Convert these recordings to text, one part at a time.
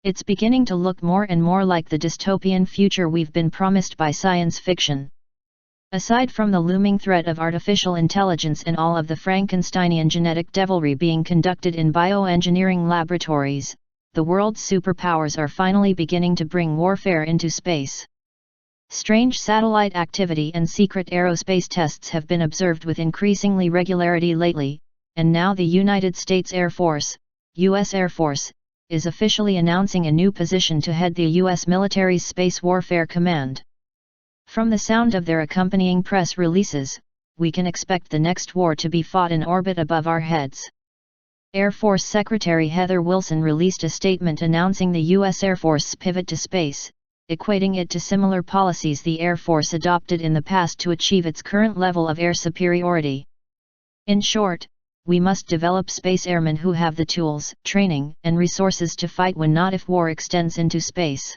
It's beginning to look more and more like the dystopian future we've been promised by science fiction. Aside from the looming threat of artificial intelligence and all of the Frankensteinian genetic devilry being conducted in bioengineering laboratories, the world's superpowers are finally beginning to bring warfare into space. Strange satellite activity and secret aerospace tests have been observed with increasingly regularity lately, and now the United States Air Force, U.S. Air Force, is officially announcing a new position to head the U.S. military's Space Warfare Command. From the sound of their accompanying press releases, we can expect the next war to be fought in orbit above our heads. Air Force Secretary Heather Wilson released a statement announcing the U.S. Air Force's pivot to space, equating it to similar policies the Air Force adopted in the past to achieve its current level of air superiority. In short, we must develop space airmen who have the tools, training, and resources to fight when not if war extends into space.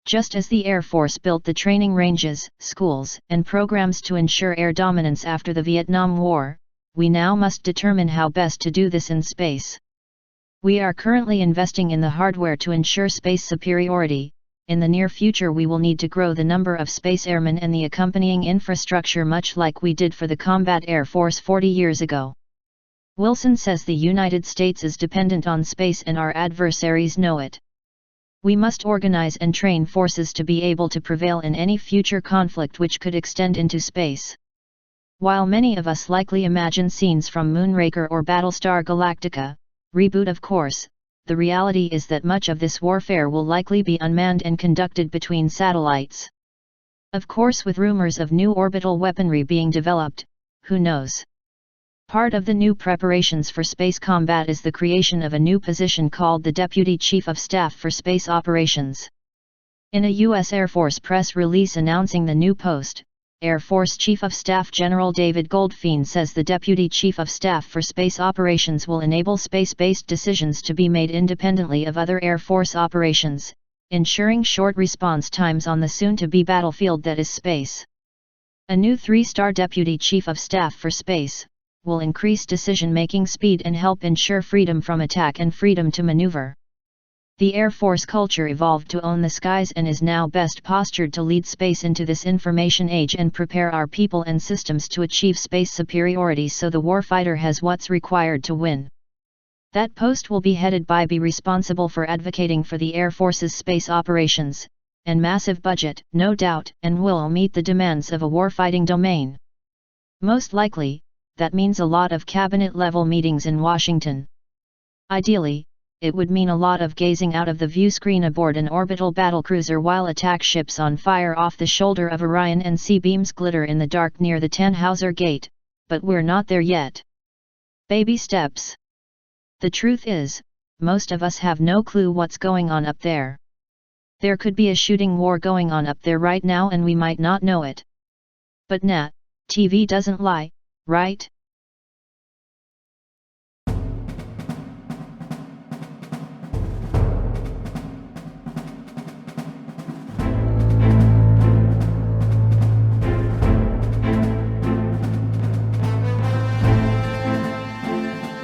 Just as the Air Force built the training ranges, schools, and programs to ensure air dominance after the Vietnam War, we now must determine how best to do this in space. We are currently investing in the hardware to ensure space superiority. In the near future we will need to grow the number of space airmen and the accompanying infrastructure much like we did for the Combat Air Force 40 years ago. Wilson says the United States is dependent on space and our adversaries know it. We must organize and train forces to be able to prevail in any future conflict which could extend into space. While many of us likely imagine scenes from Moonraker or Battlestar Galactica, reboot of course, the reality is that much of this warfare will likely be unmanned and conducted between satellites. Of course, with rumors of new orbital weaponry being developed, who knows? Part of the new preparations for space combat is the creation of a new position called the Deputy Chief of Staff for Space Operations. In a U.S. Air Force press release announcing the new post, Air Force Chief of Staff General David Goldfein says the Deputy Chief of Staff for Space Operations will enable space-based decisions to be made independently of other Air Force operations, ensuring short response times on the soon-to-be battlefield that is space. A new 3-star Deputy Chief of Staff for Space will increase decision-making speed and help ensure freedom from attack and freedom to maneuver. The Air Force culture evolved to own the skies and is now best postured to lead space into this information age and prepare our people and systems to achieve space superiority so the warfighter has what's required to win. That post will be headed by be responsible for advocating for the Air Force's space operations, and massive budget, no doubt, and will meet the demands of a warfighting domain. Most likely, that means a lot of cabinet-level meetings in Washington. Ideally, it would mean a lot of gazing out of the view screen aboard an orbital battlecruiser while attack ships on fire off the shoulder of Orion and C-beams glitter in the dark near the Tannhauser Gate, but we're not there yet. Baby steps. The truth is, most of us have no clue what's going on up there. There could be a shooting war going on up there right now and we might not know it. But nah, TV doesn't lie, right?